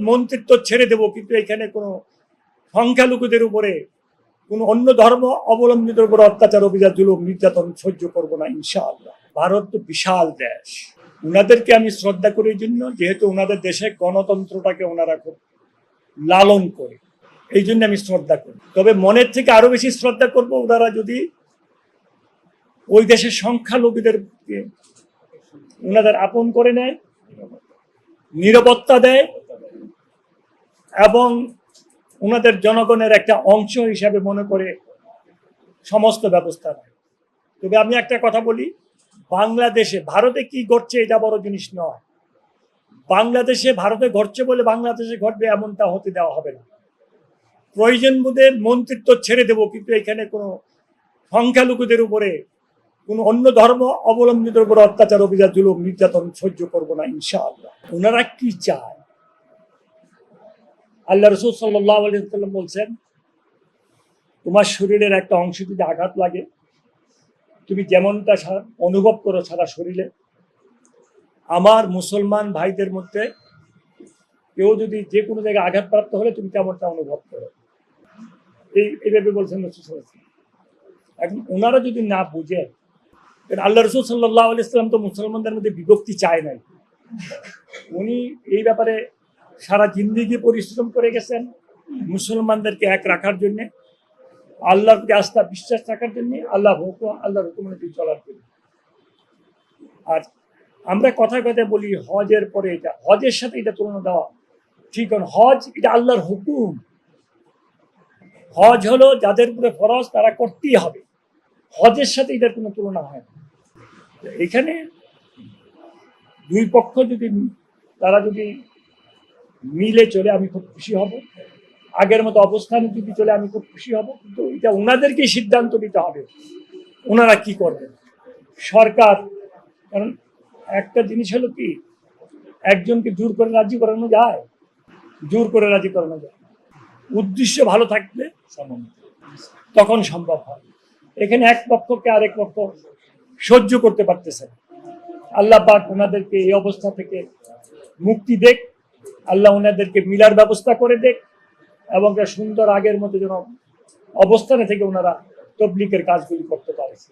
মন্ত্রিত্ব ছেড়ে দেব, কিন্তু এখানে কোনো সংখ্যালঘুদের উপরে কোনো অন্য ধর্ম অবলম্বীদের উপর অত্যাচার, অভিযান, জুলুম, নির্যাতন সহ্য করব না ইনশাআল্লাহ। ভারত তো বিশাল দেশ, ওনাদেরকে আমি শ্রদ্ধা করি এই জন্য যেহেতু ওনাদের দেশে গণতন্ত্রটাকে ওনারা খুব লালন করে, এই জন্য আমি শ্রদ্ধা করি। তবে মনের থেকে আরো বেশি শ্রদ্ধা করব ওনারা যদি ওই দেশের সংখ্যালঘুদেরকে ওনাদের আপন করে নেয়, নিরাপত্তা দেয় এবং ওনাদের জনগণের একটা অংশ হিসাবে মনে করে সমস্ত ব্যবস্থা নেয়। তবে আমি একটা কথা বলি, বাংলাদেশে ভারতে কি ঘটছে এটা বড় জিনিস নয়। বাংলাদেশে ভারতে ঘটছে বলে বাংলাদেশে ঘটবে এমনটা হতে দেওয়া হবে না। প্রয়োজন বোধে মন্ত্রিত্ব ছেড়ে দেব, কিন্তু এখানে কোনো সংখ্যালঘুদের উপরে কোনো অন্য ধর্ম অবলম্বীদের উপর অত্যাচার, অভিযান, জুলুম, নির্যাতন সহ্য করব না ইনশাআল্লাহ। ওনারা কি চায়? আল্লাহ রাসূল সাল্লাল্লাহু আলাইহি ওয়াসাল্লাম বলছেন, তোমার শরীরের একটা অংশ যদি আঘাত লাগে, তুমি যেমনটা অনুভব করো সারা শরীরে, আমার মুসলমান ভাইদের মধ্যে কেউ যদি যে কোনো জায়গায় আঘাতপ্রাপ্ত হলে তুমি তেমনটা অনুভব করো। এইভাবে বলছেন রাসূল সাল্লাল্লাহু আলাইহি ওয়াসাল্লাম। এখন ওনারা যদি না বুঝে, আল্লাহ রাসূল সাল্লাল্লাহু আলাইহি ওয়াসাল্লাম তো মুসলমানদের মধ্যে বিভক্তি চায় নাই। উনি এই ব্যাপারে সারা জিন্দেগি পরিশ্রম করে গেছেন মুসলমানদেরকে এক রাখার জন্য, আল্লাহর প্রতি আস্থা বিশ্বাস রাখার জন্য, আল্লাহর হুকুম অনুযায়ী চলার জন্য। আর আমরা কথায় কথায় বলি হজের পরে এটা, হজের সাথে এটা তুলনা দেওয়া ঠিক না। হজ এটা আল্লাহর হুকুম। হজ হলো যাদের উপরে ফরজ তারা করতেই হবে, হজের সাথে এটার কোনো তুলনা হয় না। এখানে দুই পক্ষ যদি তারা যদি মিলে চলে আমি খুব খুশি হব, আগের মতো অবস্থানে যদি চলে আমি খুব খুশি হব। কিন্তু এটা ওনাদেরকেই সিদ্ধান্ত নিতে হবে ওনারা কি করবেন। সরকার, কারণ একটা জিনিস হলো কি, একজনকে জোর করে রাজি করানো যায়? জোর করে রাজি করানো যায়? উদ্দেশ্য ভালো থাকলে তখন সম্ভব হয়। এখানে এক পক্ষকে আরেক পক্ষ সহ্য করতে পারতেছে না। আল্লাহ পাক ওনাদেরকে এই অবস্থা থেকে মুক্তি দেখ, আল্লাহ ওনাদেরকে মিলার ব্যবস্থা করে দেখ এবং সুন্দর আগের মতো যেন অবস্থানে থেকে ওনারা তবলিগের কাজগুলি করতে